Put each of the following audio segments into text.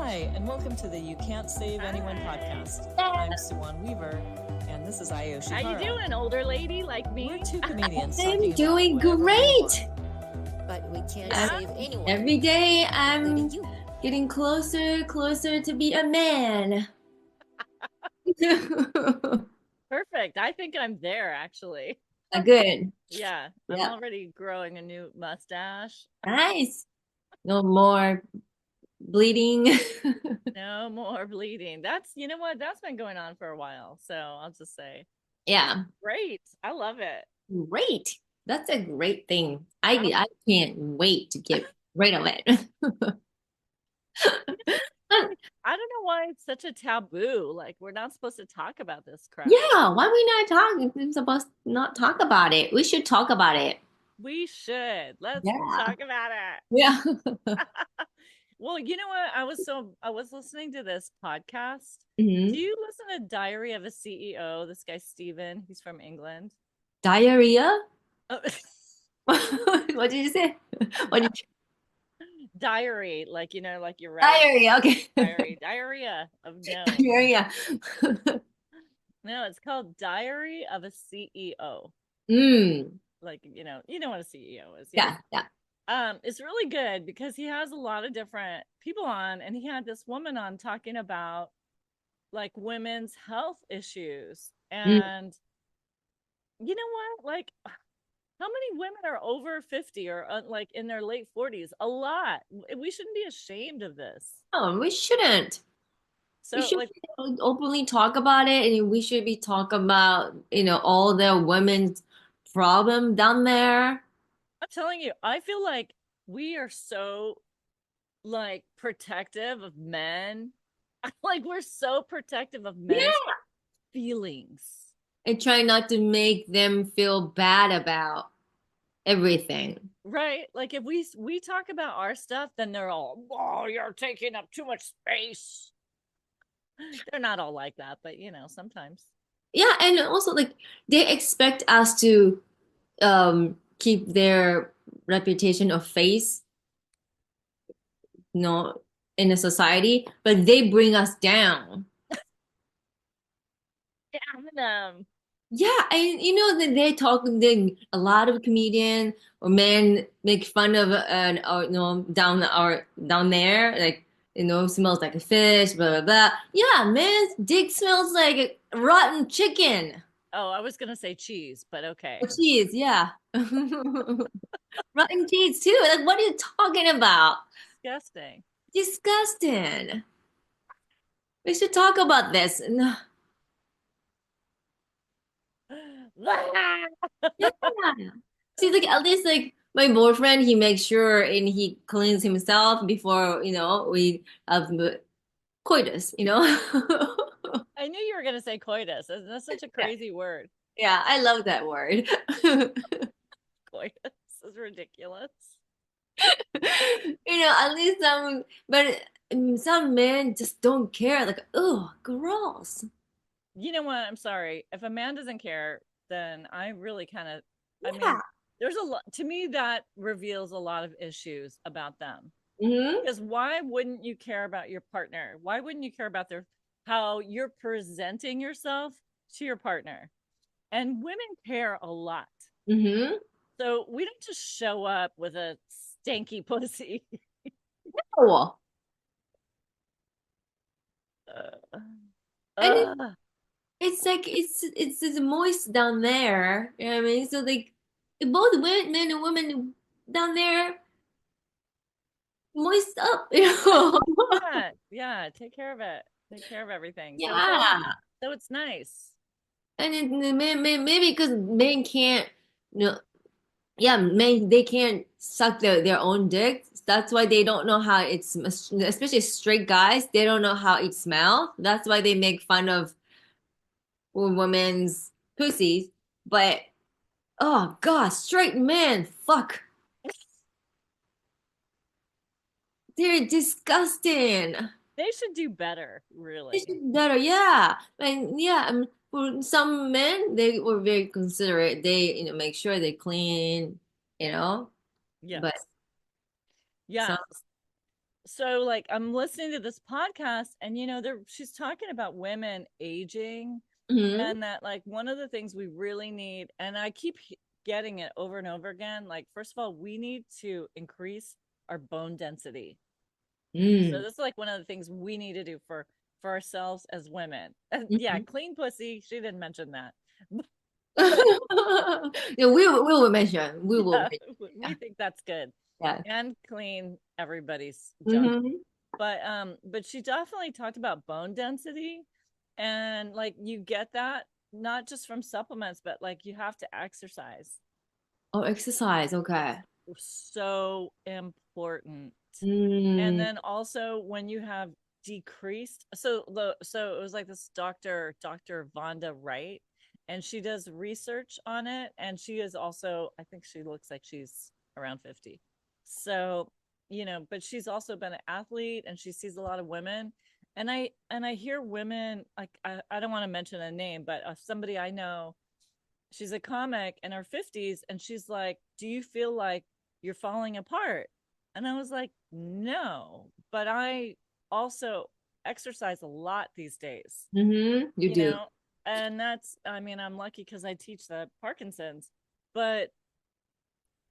Hi, and welcome to the You Can't Save Anyone podcast. I'm Suwon Weaver, and this is Ai Yoshihara. How you doing, older lady like me? We're two comedians I'm talking doing about whatever great. But we can't Yeah. save anyone. Every day I'm including you. getting closer to be a man. Perfect. I think I'm there, actually. Good. Yeah, I'm Yeah. already growing a new mustache. Nice. No more bleeding. No more bleeding. You know what? That's been going on for a while. So I'll just say, Yeah. great. I love it. Great. That's a great thing. I can't wait to get rid of it. I don't know why it's such a taboo. Like, we're not supposed to talk about this crap. Yeah, why we not talking? We're supposed to not talk about it. We should talk about it. We should. Let's Yeah. talk about it. Yeah. Well, you know what? I was listening to this podcast. Mhm. Do you listen to Diary of a CEO? This guy Steven, he's from England. Diarrhea? Oh, What did you say? What did you... diary, like like you're right. Diarrhea, okay. Diarrhea of no. Diarrhea. No, it's called Diary of a CEO. Like you know what a CEO is. Yeah. It's really good because he has a lot of different people on, and he had this woman on talking about like women's health issues. And you know what? Like, how many women are over 50 or like in their late 40s? A lot. We shouldn't be ashamed of this. Oh, we shouldn't. So We should like, openly talk about it, and we should be talk about, all the women's problem down there. I'm telling you, I feel like we are so like protective of men. Like, we're so protective of men's feelings. And try not to make them feel bad about everything. Right? Like, if we talk about our stuff, then they're all, "Oh, you're taking up too much space." They're not all like that, but sometimes. Yeah, and also like they expect us to keep their reputation of face, in a society, but they bring us down. Yeah, Yeah, and that they talk. Then a lot of comedian or men make fun of down there, like smells like a fish, blah blah blah. Yeah, man's dick smells like rotten chicken. oh, I was gonna say cheese, but okay. Cheese, yeah. Rotten cheese too. Like, what are you talking about? Disgusting. Disgusting. We should talk about this. No. Yeah. See, like at least like my boyfriend, he makes sure and he cleans himself before we have coitus. I knew you were gonna say coitus. That's such a crazy word. Yeah, I love that word. Coitus is ridiculous. At least some men just don't care. Like, oh, gross. You know what? I'm sorry. If a man doesn't care, then I really kind of, I mean, Yeah. there's a lot, to me, that reveals a lot of issues about them. Mm-hmm. Because why wouldn't you care about your partner? Why wouldn't you care about how you're presenting yourself to your partner? And women care a lot. Mm-hmm. So we don't just show up with a stanky pussy. No. Uh, It's like it's moist down there. You know what I mean? So like both men and women down there moist up, yeah, take care of it. Take care of everything. Yeah. So it's nice. And maybe because men can't, men they can't suck their own dick. That's why they don't know how it's, especially straight guys. They don't know how it smells. That's why they make fun of women's pussies. But oh god, straight men, fuck, they're disgusting. They should do better, really. They should better, yeah. And yeah, for some men, they were very considerate. They, make sure they clean, Yes. But Yeah. so like I'm listening to this podcast, and she's talking about women aging, Hmm. and that like one of the things we really need, and I keep getting it over and over again, like first of all, we need to increase our bone density. So Mm. this is like one of the things we need to do for ourselves as women. Yeah, Mhm. clean pussy. She didn't mention that. Yeah, we will mention. We will Yeah, mention. we think that's good. Yeah. And clean everybody's junk. Hmm. But she definitely talked about bone density, and like you get that not just from supplements, but like you have to exercise. Oh, exercise. Okay. So important. And Mm. then also when you have decreased, so it was like this Dr. Vonda Wright, and she does research on it, and she is also, I think she looks like she's around 50. So, but she's also been an athlete, and she sees a lot of women, and I hear women, like I don't want to mention a name, but somebody I know, she's a comic in her 50s, and she's like, do you feel like you're falling apart? And I was like, no, but I also exercise a lot these days, Hmm. You you do. know and that's, I mean, I'm lucky because I teach the Parkinson's, but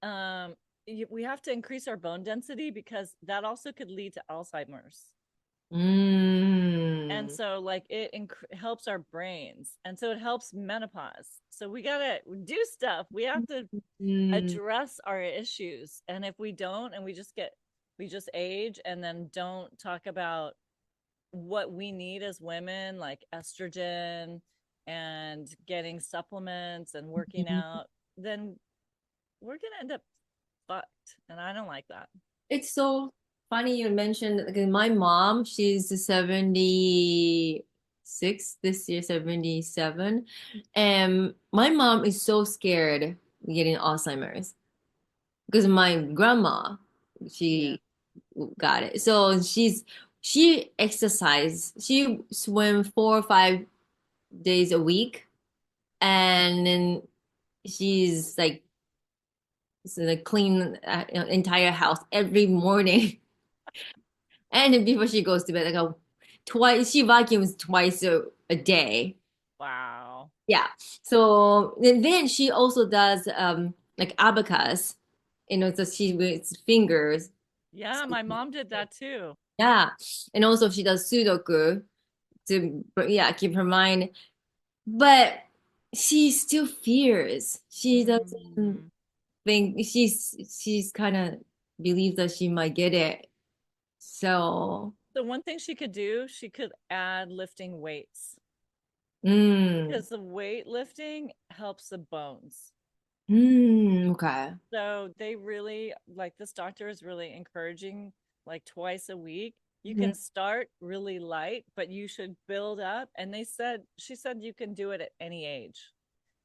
um we have to increase our bone density because that also could lead to Alzheimer's. And Mm. so like it helps our brains, and so it helps menopause. So we gotta do stuff, we have to Mm. address our issues, and if we don't, and we just age and then don't talk about what we need as women, like estrogen and getting supplements and working out, then we're gonna end up fucked, and I don't like that. It's so funny you mentioned like, my mom, she's 76 this year, 77. And my mom is so scared getting Alzheimer's because my grandma, Yeah. she got it. So she exercise. She swim 4 or 5 days a week, and then she's like so like clean entire house every morning. And then before she goes to bed, like twice, she vacuums twice a day. Wow. Yeah. So and then she also does like abacus, so she with fingers. Yeah, my mom did that too. Yeah. And also she does Sudoku to yeah, keep her mind. But she still fears. She doesn't Mm. think she's kind of believes that she might get it. So The one thing she could do, she could add lifting weights, mm, because the weightlifting helps the bones. okay. So they really, like, this doctor is really encouraging like twice a week. You Mhm. can start really light, but you should build up. And she said you can do it at any age.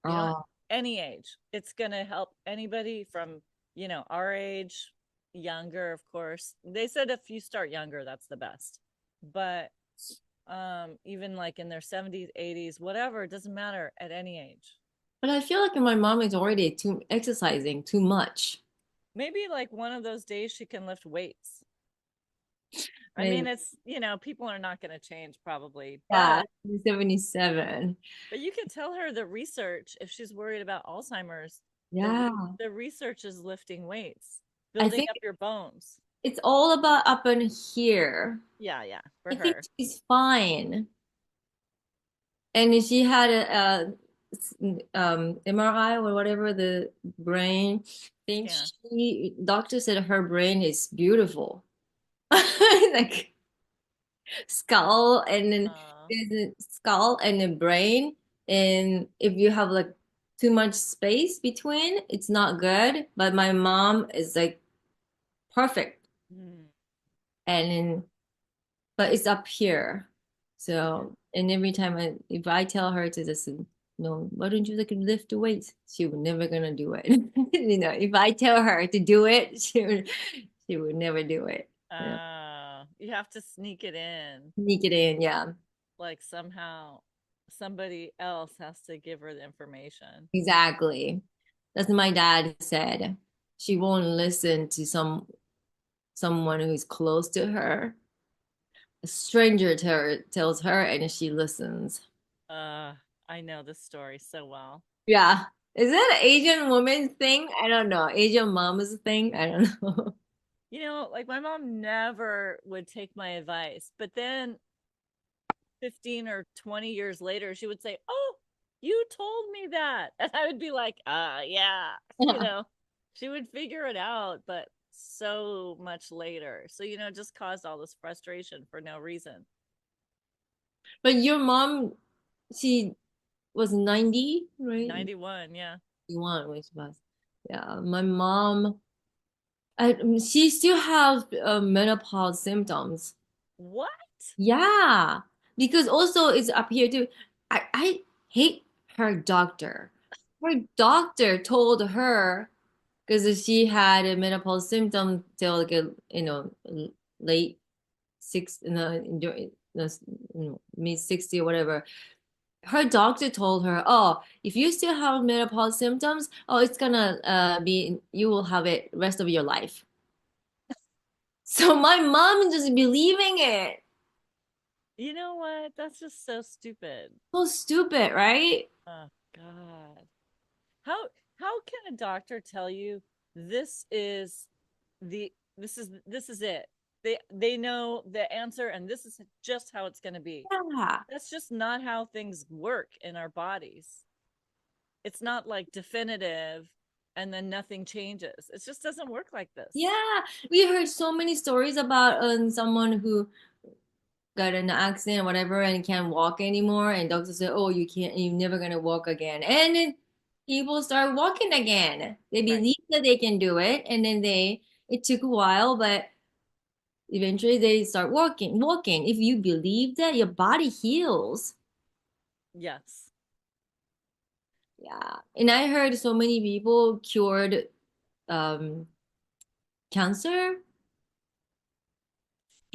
You know, Oh, any age. It's going to help anybody from, our age, younger, of course. They said if you start younger, that's the best. But even like in their 70s, 80s, whatever, it doesn't matter at any age. but I feel like my mom is already too exercising too much. Maybe like one of those days she can lift weights. I Maybe. mean, it's, people are not going to change probably, Yeah, but 77. you can tell her the research, if she's worried about Alzheimer's, Yeah. the research is lifting weights, I building think up your bones. it's all about up in here. Yeah, yeah, for I think her. she's fine. And she had MRI or whatever the brain thing. Yeah. Doctor said her brain is beautiful. Like skull and then Uh, there's a skull and a brain. And if you have like too much space between, it's not good. But my mom is like perfect. mm, And then, but it's up here. yeah. So, and every time if I tell her to just, no, why don't you like lift the weights? She would never gonna do it. If I tell her to do it, she would never do it. You have to sneak it in. Sneak it in, yeah. Like somehow somebody else has to give her the information. Exactly. That's what my dad said. She won't listen to someone who's close to her, a stranger tells her, and she listens. I know this story so well. Yeah. Is it an Asian woman thing? I don't know. Asian mom's thing? I don't know. You know, like my mom never would take my advice, but then 15 or 20 years later, she would say, "Oh, you told me that." And I would be like, yeah. You know, she would figure it out, but so much later. So, you know, just caused all this frustration for no reason. But your mom, she was 90, right? 91, yeah. 91 when she passed. Yeah, my mom, she still has menopause symptoms. What? Yeah, because also it's up here too. I hate her doctor. Her doctor told her because she had a menopause symptom till like late six mid 60 or whatever. Her doctor told her, "Oh, if you still have menopause symptoms, oh, it's gonna be you will have it rest of your life." So my mom just believing it. You know what? That's just so stupid. So stupid, right? Oh God. How how can a doctor tell you this is this is it? They know the answer and this is just how it's going to be. Yeah. That's just not how things work in our bodies. It's not like definitive and then nothing changes. It just doesn't work like this. Yeah, we heard so many stories about someone who got in an accident or whatever and can't walk anymore, and doctor said, "Oh, you can't, you're never gonna walk again." And then people start walking again. They Right. believe that they can do it, and then it took a while, but eventually they start walking. Walking. If you believe that, your body heals. Yes. Yeah, and I heard so many people cured um cancer,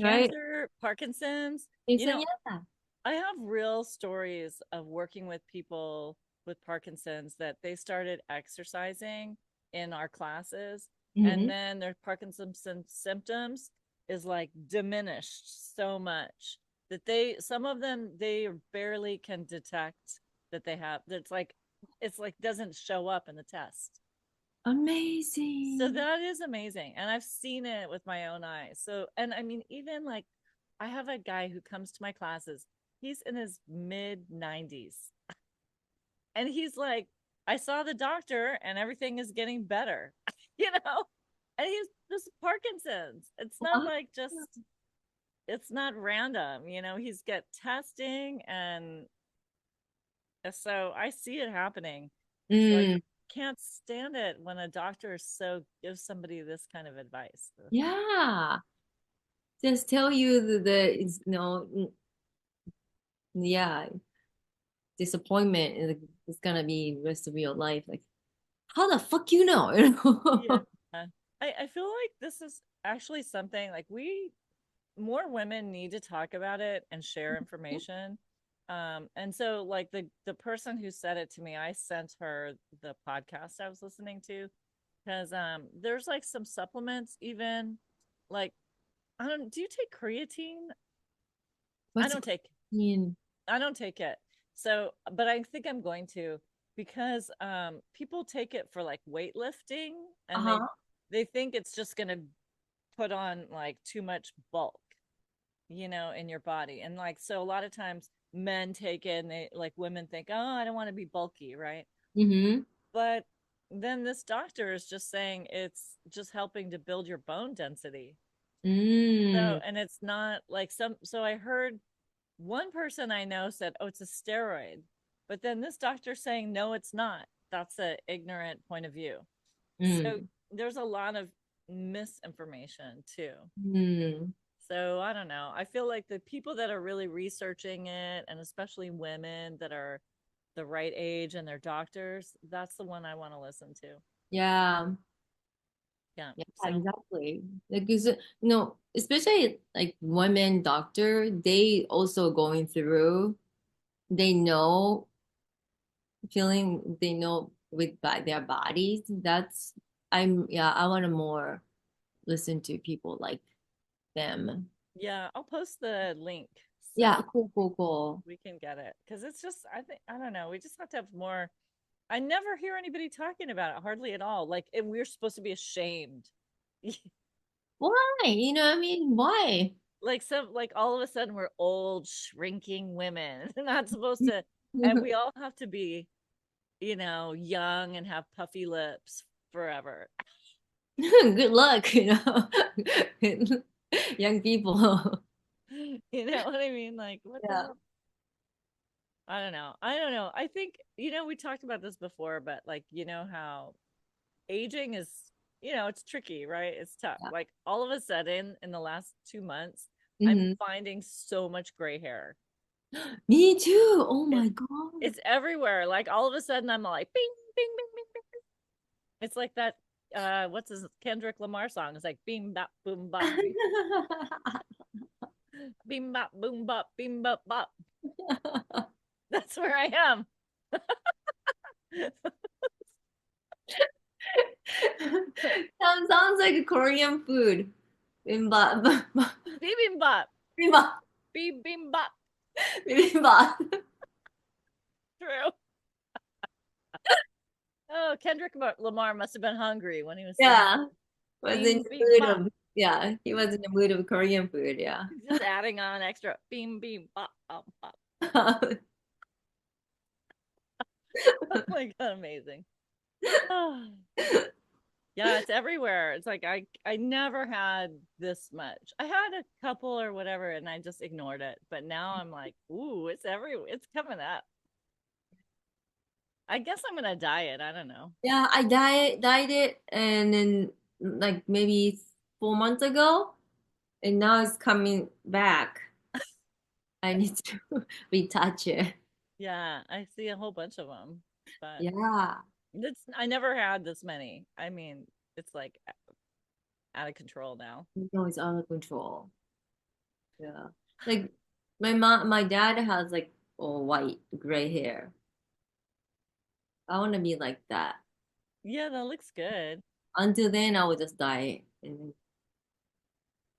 right? Cancer, Parkinson's. They You said, know, yeah. I have real stories of working with people with Parkinson's that they started exercising in our classes, and Hmm. then their Parkinson's symptoms is like diminished so much that some of them, they barely can detect that they have. It's like doesn't show up in the test. So Amazing. that is amazing. And I've seen it with my own eyes. So, and I mean, even like I have a guy who comes to my classes. He's in his mid 90s. And he's like, I saw the doctor and everything is getting better, you know? And he's just Parkinson's. It's not Wow. like just, it's not random, you know? He's get testing. And so I see it happening. So I Mm, can't stand it when a doctor so gives somebody this kind of advice. yeah. Just tell you yeah, disappointment is gonna be the rest of your life. Like, how the fuck you know? You Yeah. know? I feel like this is actually something like more women need to talk about it and share information. And so like the person who said it to me, I sent her the podcast I was listening to because there's like some supplements even like I don't do you take creatine? I What's don't take mean? I don't take it. So, but I think I'm going to because people take it for like weightlifting and Uh-huh. they think it's just going to put on like too much bulk, you know, in your body. And like so a lot of times men take it and they like women think, "Oh, I don't want to be bulky," right? Mm-hmm. But then this doctor is just saying it's just helping to build your bone density. So, Mm. and it's not like so I heard one person I know said, "Oh, it's a steroid," but then this doctor saying, "No, it's not." That's an ignorant point of view. So Mm. there's a lot of misinformation too. Mm. So I don't know. I feel like the people that are really researching it, and especially women that are the right age and they're doctors, that's the one I want to listen to. Yeah. Yeah. Yeah, So exactly. Like, especially like women doctor, they also going through, they know feeling, they know with by their bodies. Yeah, I want to more. listen to people like them. Yeah, I'll post the link Yeah, so cool. we can get it because it's just I don't know, we just have to have more. I never hear anybody talking about it hardly at all. Like, and we're supposed to be ashamed. Why? You know what I mean? Why? Like all of a sudden we're old shrinking women. Not supposed to, and we all have to be, young and have puffy lips forever. Good luck, you know. Young people. You know what I mean? Like, what the Yeah. hell? I don't know. I think, we talked about this before, but like, how aging is, it's tricky, right? It's tough. Yeah. Like all of a sudden in the last 2 months, I'm Mhm. finding so much gray hair. Me too. Oh It, my God. it's everywhere. Like all of a sudden I'm like, bing, bing, bing, bing, bing. It's like that, what's his Kendrick Lamar song? It's like, beam, bop, boom, bop, beam, bop, boom, bop, beam, bop, bop. That's where I am. Sounds like a Korean food. Bibimbap. Bibimbap. Bibimbap. Bibimbap. Bibimbap. True. Oh, Kendrick Lamar must have been hungry when he was singing. Yeah. Was in Beam, the beam, mood bop. of, yeah, he was in the mood of Korean food, yeah. Just adding on extra beam, beam, bop, bop, bop. Oh my God, amazing. Oh. Yeah, it's everywhere. It's like I never had this much. I had a couple or whatever and I just ignored it. But now I'm like, ooh, it's everywhere. It's coming up. I guess I'm gonna diet. I don't know. Yeah, I dieted and then like maybe 4 months ago, and now it's coming back. I need to retouch it. Yeah, I see a whole bunch of them, but Yeah. I never had this many. I mean, it's like out of control now. No, it's out of control. Yeah. Like my dad has like all white, gray hair. I want to be like that. Yeah, that looks good. Until then, I would just diet. And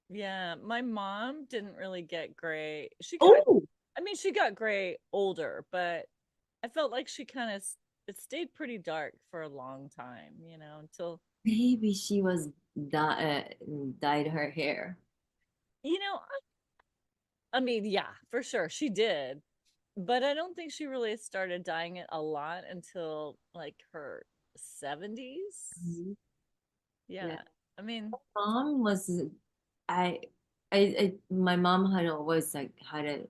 Yeah, my mom didn't really get gray. oh, I mean, she got gray older, but I felt like she kind of it stayed pretty dark for a long time, until maybe she was dyed her hair. you know, I mean, yeah, for sure she did, but I don't think she really started dyeing it a lot until like her 70s. Mhm. Yeah. Yeah. I mean, Mom was I, my mom had always like had a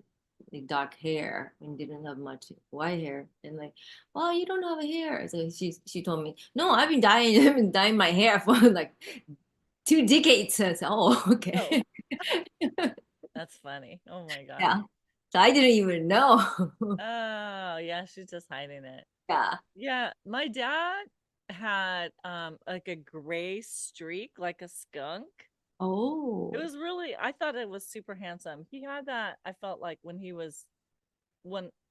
like dark hair and didn't have much white hair, and like, well, you don't have a hair. So she told me, no, I've been dyeing my hair for like 2 decades. I said, oh, oh, okay. that's funny. Oh my God. Yeah. So I didn't even know. Oh, yeah, she's just hiding it. Yeah. Yeah, my dad had like a gray streak like a skunk. It Oh, was really, I thought it was super handsome. He had that, I felt like when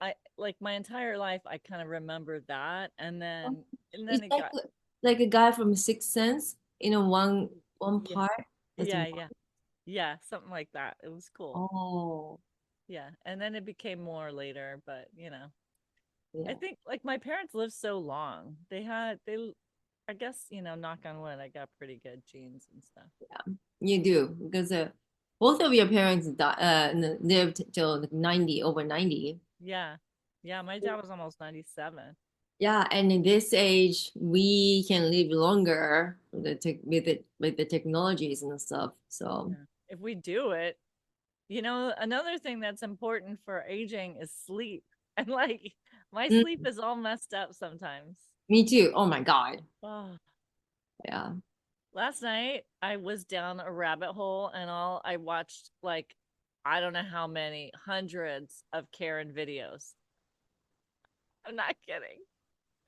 I like my entire life I kind of remembered that and then it's it got like a guy from Sixth Sense, one yeah, part. That's yeah, yeah, something like that. It was cool. oh, Yeah, and then it became more later, but I yeah. think like my parents lived so long. They I guess, knock on wood, I got pretty good genes and stuff. You do because both of your parents lived till 90, over 90. Yeah. Yeah, my dad was almost 97. Yeah, and in this age, we can live longer with with the technologies and stuff. So, Yeah. If we do it, another thing that's important for aging is sleep. And like my mm, sleep is all messed up sometimes. me too. Oh my God. Oh, Yeah. last night I was down a rabbit hole and I watched like I don't know how many hundreds of Karen videos. I'm not kidding.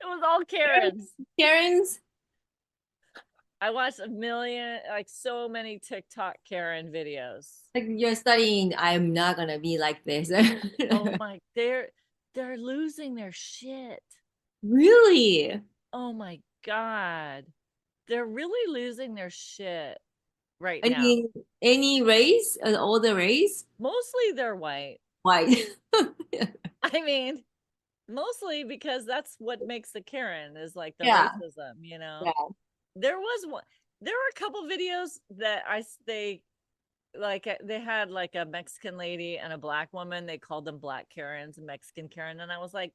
It was all Karens. Karen's, I watched a million, like so many TikTok Karen videos. like you're studying, I'm not gonna be like this. Oh my, they're losing their shit. Really? Oh my God. They're really losing their shit. right now. Any race, all the race, Mostly they're white. white. I mean, mostly because that's what makes the Karen is like the Yeah. racism, you know. Yeah. There were a couple videos that they had like a Mexican lady and a black woman. They called them Black Karens and Mexican Karen, and I was like,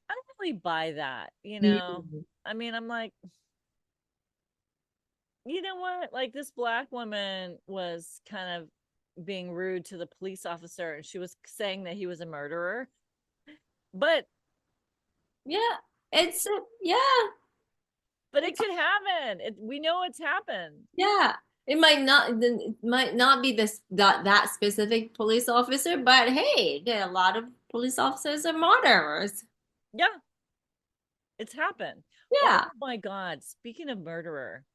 I don't really buy that, you know. Mm. I mean, I'm like, you know what? Like this black woman was kind of being rude to the police officer, and she was saying that he was a murderer. But Yeah, it's yeah, but it could happen. We know it's happened. yeah. It might not be that specific police officer, but hey, there are a lot of police officers are murderers. Yeah, it's happened. Yeah. Oh my God. Speaking of murderer,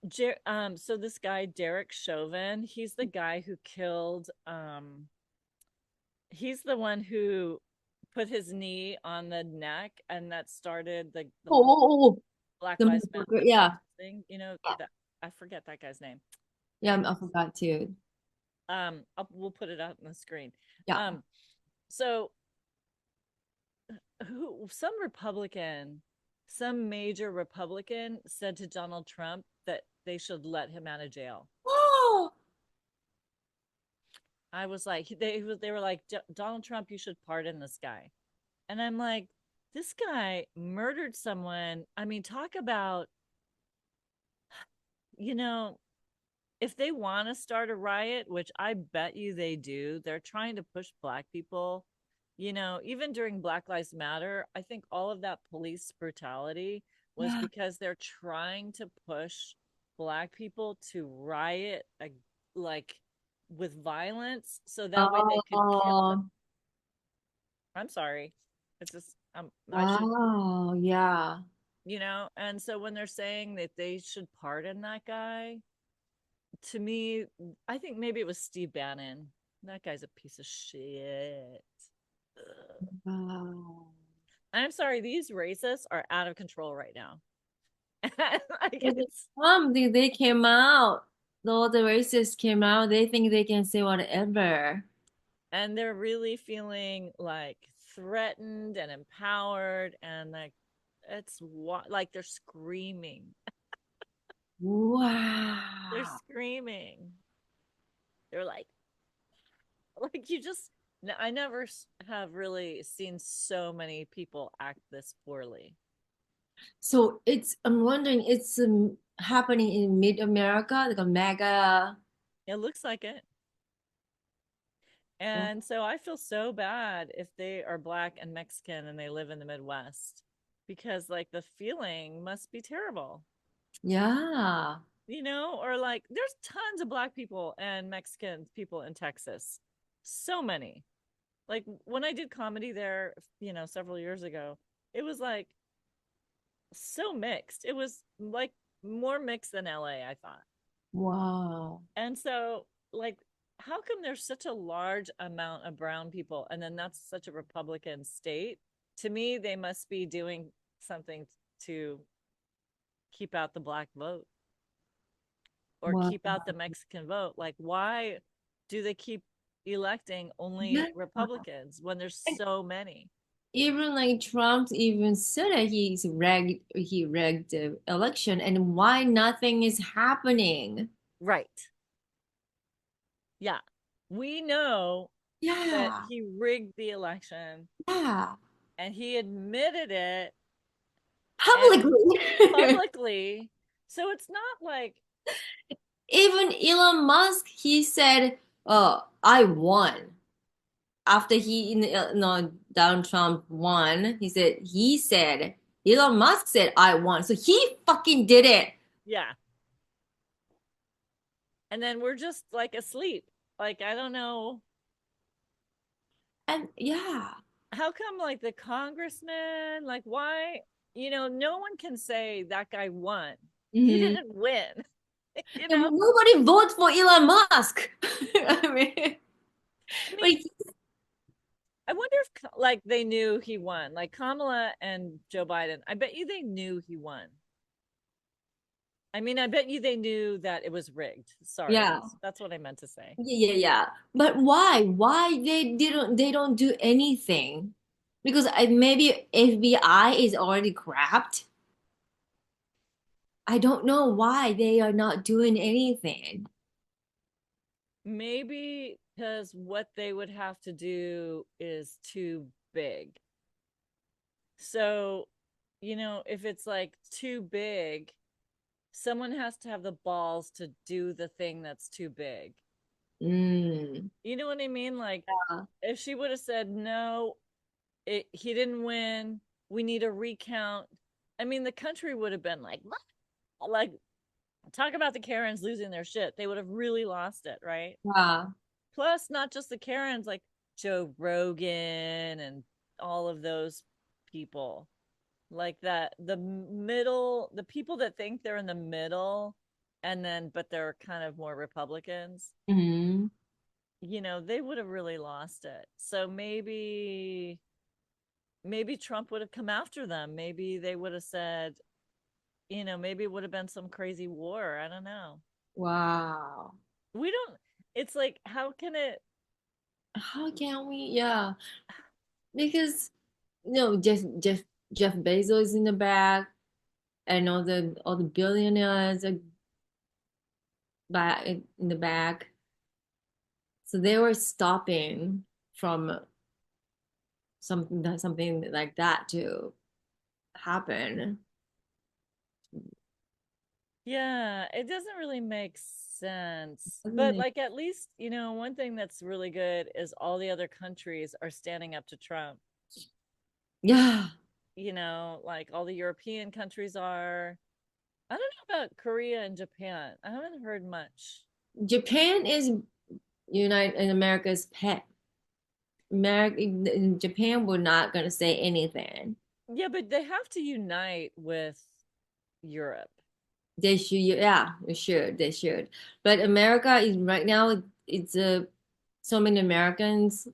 so this guy, Derek Chauvin, he's the guy who killed, he's the one who put his knee on the neck and that started the Oh, whole oh, oh. Black The Lives murderer, Matter yeah, thing, you know, that I forget that guy's name. yeah. I Anyways, forgot too. we'll put it up on the screen. Yeah. So some major Republican said to Donald Trump that they should let him out of jail. Oh, I was like, they were like, Donald Trump, you should pardon this guy. And I'm like, this guy murdered someone. I mean, talk about, you know, if they want to start a riot, which I bet you they do, they're trying to push black people. You know, even during Black Lives Matter, I think all of that police brutality was yeah. because they're trying to push black people to riot like with violence so that way they could kill them. Oh, I'm sorry. It's just I should, wow. Yeah. you know, and so when they're saying that they should pardon that guy, to me, I think maybe it was Steve Bannon. That guy's a piece of shit. Ugh. Wow. I'm sorry, these racists are out of control right now. Like But they came out. All the racists came out. They think they can say whatever. and they're really feeling like threatened and empowered, and like it's what like they're screaming. They're Wow. screaming. They're like you just I never have really seen so many people act this poorly. So I'm wondering, it's happening in mid-America, like a mega. It looks like it. And so I feel so bad if they are black and Mexican and they live in the Midwest because like the feeling must be terrible. Yeah. You know, or like there's tons of black people and Mexican people in Texas. So many. Like when I did comedy there, you know, several years ago, it was like so mixed. It was like more mixed than LA, I thought. Wow. And so, like, how come there's such a large amount of brown people and then that's such a Republican state? To me, they must be doing something to keep out the black vote or Wow. keep out the Mexican vote. Like, why do they keep electing only Yeah. Republicans when there's so many? Even like Trump even said that he rigged the election, and why nothing is happening? Right. Yeah. We know that Yeah. he rigged the election Yeah. and he admitted it Publicly. publicly. So it's not like Even Elon Musk, he said, "Oh, I won." After no, Donald Trump won, he said, Elon Musk said, "I won." So he fucking did it. yeah. And then we're just like asleep. Like I don't know And yeah. how come like the congressman, like why, you know, no one can say that guy won. He Mhm. didn't win. You And know? nobody votes for Elon Musk. I mean, I but mean, I wonder if like they knew he won. Like Kamala and Joe Biden, I bet you they knew he won. I mean, I bet you they knew that it was rigged. Sorry. Yeah. That's what I meant to say. Yeah. But why? Why they don't do anything? Because maybe FBI is already grabbed. I don't know why they are not doing anything. Maybe because what they would have to do is too big. So, if it's like too big, someone has to have the balls to do the thing that's too big. Mm. You know what I mean? Like, Yeah. if she would have said, no, he didn't win, we need a recount. I mean, the country would have been like, what? Like, talk about the Karens losing their shit. They would have really lost it, right? Yeah. Plus, not just the Karens, like Joe Rogan and all of those people. Like that, the people that think they're in the middle but they're kind of more Republicans, Hmm. they would have really lost it. So maybe Trump would have come after them. Maybe they would have said, maybe it would have been some crazy war. I don't know. Wow. We don't, it's like, How can we? Yeah. Because Jeff Bezos in the back and all the billionaires are back in the back. So they were stopping from something like that to happen. yeah, it doesn't really make sense. Doesn't But make like at least, one thing that's really good is all the other countries are standing up to Trump. Yeah. Like all the European countries are. I don't know about Korea and Japan. I haven't heard much. Japan is United in America's pet. Japan would not gonna say anything. Yeah, but they have to unite with Europe. They should, yeah, they should. But America is right now. It's so many Americans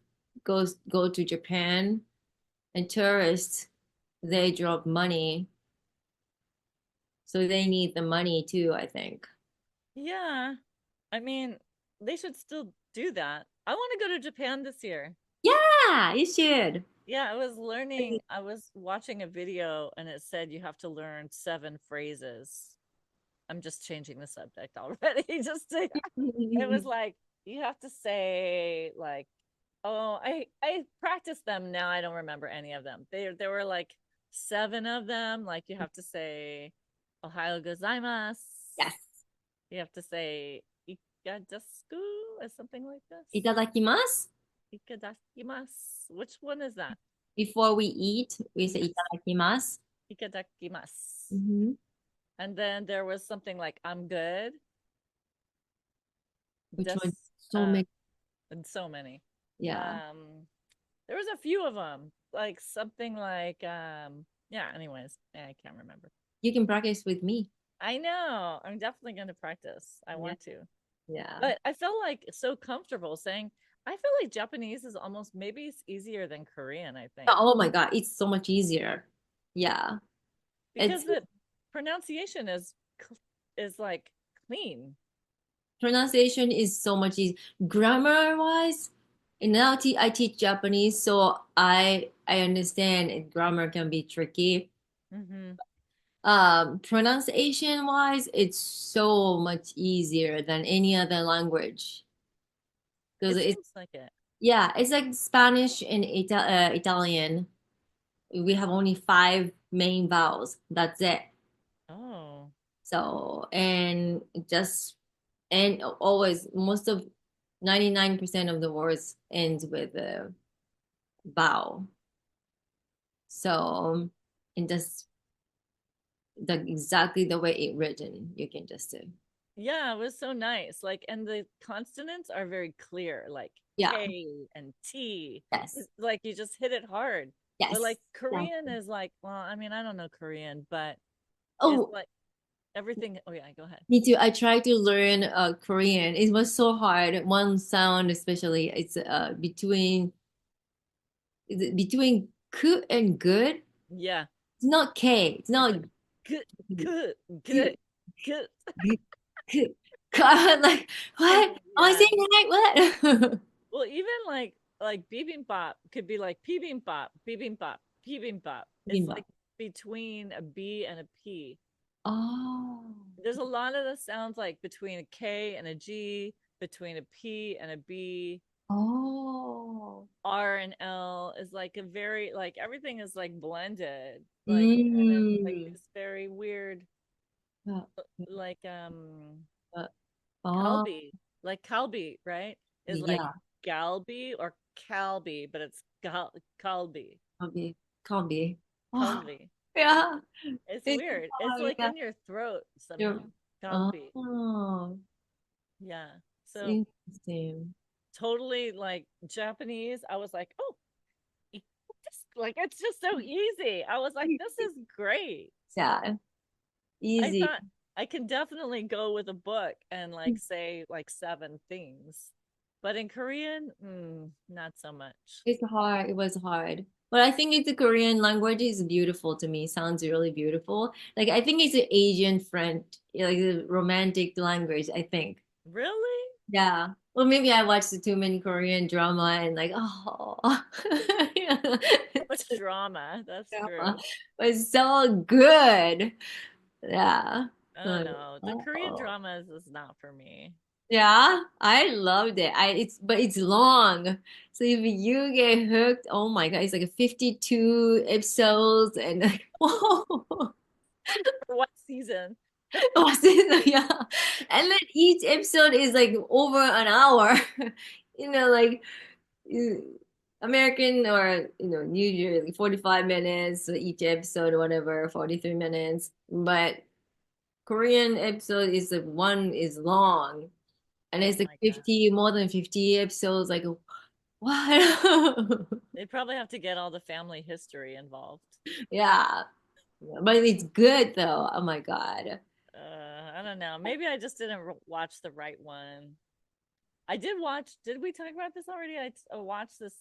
go to Japan and tourists. They drop money, so they need the money too, I think. Yeah. I mean, they should still do that. I want to go to Japan this year. Yeah, you should. Yeah, I was watching a video and it said you have to learn 7 phrases. I'm just changing the subject already. It was like you have to say like, oh, I practiced them. Now I don't remember any of them. There were like 7 of them. Like you have to say Ohio gozaimasu. Yes. You have to say ikadasku or something like this. Itadakimasu. Ikadakimasu. Which one is that? Before we eat, we say itadakimasu. Ikadakimasu. Mm-hmm. And then there was something like I'm good. Which one? So many. And so many. Yeah. There was a few of them, like something like yeah, anyways, I can't remember. You can practice with me. I know. I'm definitely going to practice. I want to. Yeah. But I felt like so comfortable saying I feel like Japanese is almost maybe it's easier than Korean, I think. Oh my God, it's so much easier. Yeah. Because the pronunciation is like clean. Pronunciation is so much easier. Grammar wise, and now I teach Japanese, so I understand grammar can be tricky. Mm-hmm. Pronunciation wise, it's so much easier than any other language because It seems like it. yeah, it's like Spanish and Italian. We have only 5 main vowels. That's it. Oh. So and always most of 99% of the words ends with a vowel. So and just exactly the way it written, you can just do. Yeah, it was so nice. Like, and the consonants are very clear, like Yeah. K and T. Yes. It's like you just hit it hard. Yes. But like Korean is like, well, I mean, I don't know Korean, but oh, it's like everything. Oh yeah, go ahead. Me too. I tried to learn Korean. It was so hard. One sound, especially, it's between ku and good. Yeah. It's not K. It's not Good, good, good. Like, what? Am I saying that right? What? Well, even like bibimbap could be like bibimbap, bibimbap, bibimbap. It's Bibimbap. like between a B and a P. Oh. There's a lot of the sounds like between a K and a G, between a P and a B. Oh. R and L is like a very like everything is like blended. Like and it's like Mm. this very weird Uh, like uh, oh, Calbi. Like Calbi, right? Is like yeah. Galbi or Calbi, but it's Calbi. Can't be. Can't be. Oh, Calbi. yeah. It's It's weird. It's hard. like Yeah. in your throat You're, somehow. Calbi. oh, Yeah. it's So interesting. totally like Japanese. I was like, oh, just like it's just so easy. I was like, this is great. Yeah. I Easy. thought I can definitely go with a book and like say like 7 things. But in Korean, not so much. It's hard. It was hard. But I think it's the Korean language is beautiful to me. Sounds really beautiful. Like I think it's an Asian friend, like a romantic language, I think. Really? Yeah. Well, maybe I watched too many Korean drama and like, oh, yeah. So much drama. That's Drama. true. But it's so good. Yeah. I don't Like, know. The Korean oh. dramas is not for me. Yeah, I loved it. But it's long. So if you get hooked, oh my God, it's like a 52 episodes and like, whoa. For what season? Was it? Yeah. And then each episode is like over an hour. Like American or usually 45 minutes so each episode or whatever, 43 minutes. But Korean episode is like one is long. And Oh it's like my God. 50, more than 50 episodes. Like, what? They probably have to get all the family history involved. Yeah. But it's good though. Oh my God. I don't know. Maybe I just didn't watch the right one. I did watch, did we talk about this already? I watched this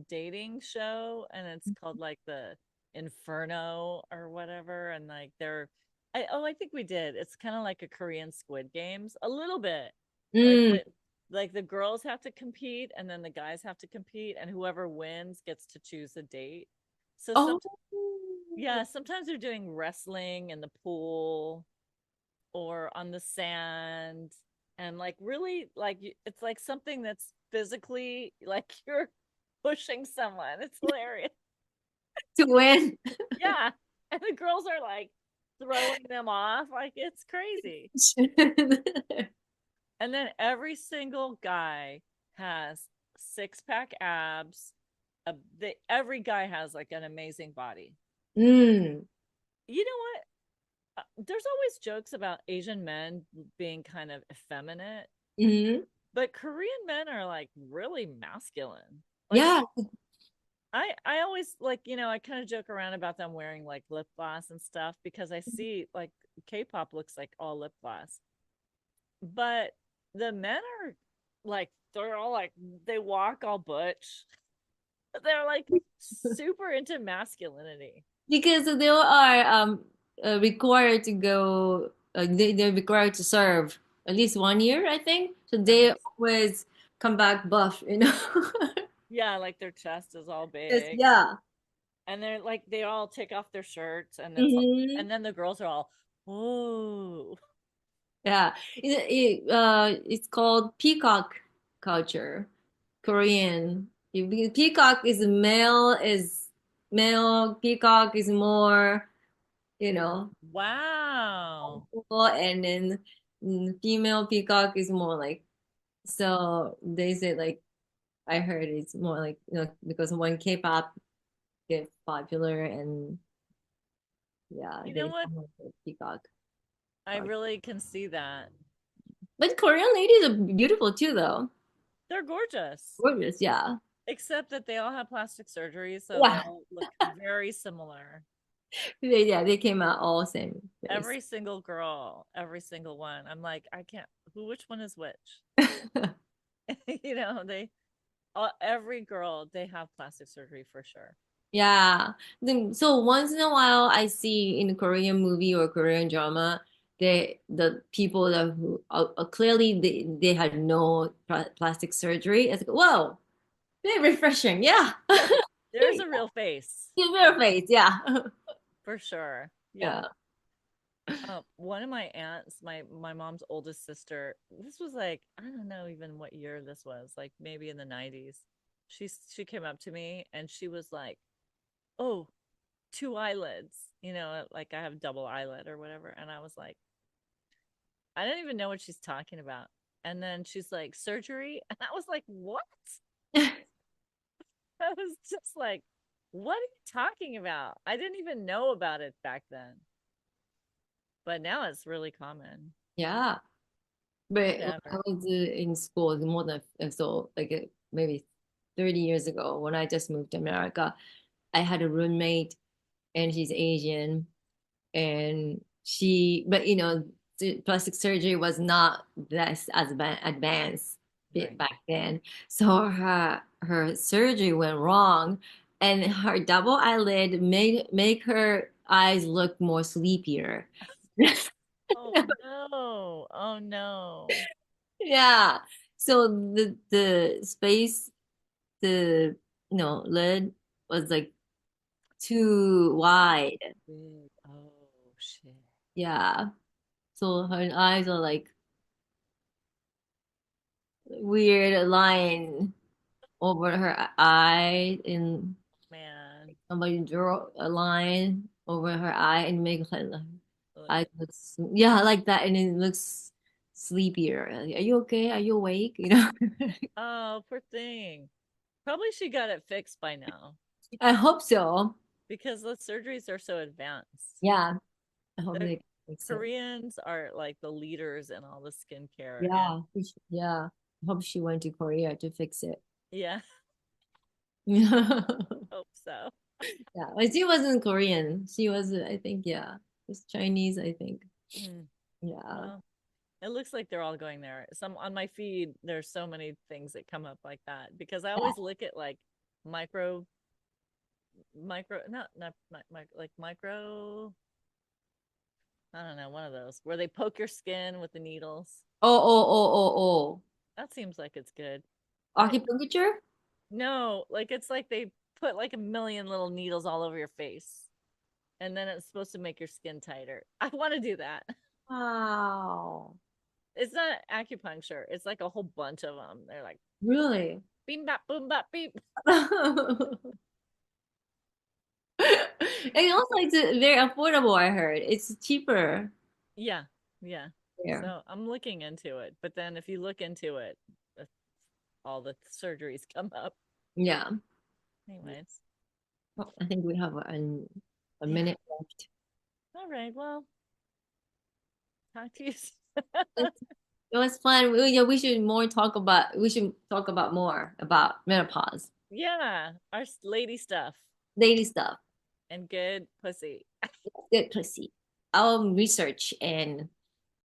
dating show and it's called like the Inferno or whatever. And like I think we did. It's kind of like a Korean Squid Games, a little bit. Like Mm. the girls have to compete and then the guys have to compete and whoever wins gets to choose a date. So Oh, sometimes yeah, sometimes they're doing wrestling in the pool or on the sand and like really like it's like something that's physically like you're pushing someone. It's hilarious. to win. Yeah. And the girls are like throwing them off like it's crazy. And then every single guy has six-pack abs. Every guy has like an amazing body. Mm. You know what? There's always jokes about Asian men being kind of effeminate, Hmm. but Korean men are like really masculine. Like Yeah. I always like, I kind of joke around about them wearing like lip gloss and stuff because I see like K-pop looks like all lip gloss. But the men are like they're all like they walk all butch. They're like super into masculinity. Because they are required to go, they're required to serve at least 1 year, I think. So they Nice. always come back buff. Yeah, like their chest is all Yes, big. yeah. And they're like they all take off their shirts Hmm. and then the girls are all, oh. Yeah, it's called peacock culture, Korean. Peacock is male. Peacock is more, you know, Wow. cool, and then female peacock is more like. So they say like I heard it's more like because when K-pop get popular and yeah You know they what? come up with peacock. I really can see that. But Korean ladies are beautiful too, though. They're gorgeous. Gorgeous, yeah. Except that they all have plastic surgery, so they Yeah, all look very similar. they came out all same face. Every single girl, every single one. I'm like, I can't, which one is which? They, every girl, they have plastic surgery for sure. Yeah. So once in a while, I see in a Korean movie or Korean drama, the people that who clearly they had no plastic surgery. It's like, whoa, very refreshing. Yeah. There's a real face. Your face. Yeah. For sure. Yeah. Yeah. One of my aunts, my mom's oldest sister, this was like, I don't know even what year this was, like maybe in the 90s. She came up to me and she was like, "Oh, two eyelids, like I have double eyelid or whatever." And I was like, I didn't even know what she's talking about. And then she's like, "Surgery?" And I was like, "What?" I was just like, "What are you talking about?" I didn't even know about it back then. But now it's really common. Yeah. But when I Whatever. was in school, it's more than so like maybe 30 years ago when I just moved to America, I had a roommate and she's Asian and but the plastic surgery was not this as advanced Right. back then. So her surgery went wrong and her double eyelid made make her eyes look more sleepier. Oh no. Oh no. Yeah. So the space, the lid was like too wide. Big. Oh shit. Yeah. So her eyes are like weird line over her eye, and Man. somebody draw a line over her eye and make her Ugh. eye looks, yeah, like that, and it looks sleepier. Like, are you okay? Are you awake? Oh, poor thing. Probably she got it fixed by now I hope so. because the surgeries are so advanced. Yeah. I hope The they fix it. Koreans are like the leaders in all the skincare, and Yeah. Yeah. I hope she went to Korea to fix it. yeah, Yeah. hope so. But she wasn't Korean. She was, I think, yeah, it's Chinese, I think. Mm. Yeah. Well, it looks like they're all going there. Some on my feed, there's so many things that come up like that because I always look at like micro, not like micro. I don't know, one of those where they poke your skin with the needles. Oh. That seems like it's good. But Acupuncture? no, like it's like they put like a million little needles all over your face, and then it's supposed to make your skin tighter. I want to do that. Wow. It's not acupuncture. It's like a whole bunch of them. They're like Really? beam bop boom bop beep. And also, it's very affordable, I heard. It's cheaper Yeah, yeah. there. So I'm looking into it, but then if you look into it, uh, all the surgeries come up. Yeah. Anyways, Oh, I think we have a yeah. minute left. All right. Well, talk to you. It was fun. Yeah, we should talk about more about menopause, Yeah, our lady stuff daily stuff. and good pussy. Good pussy. I'll research and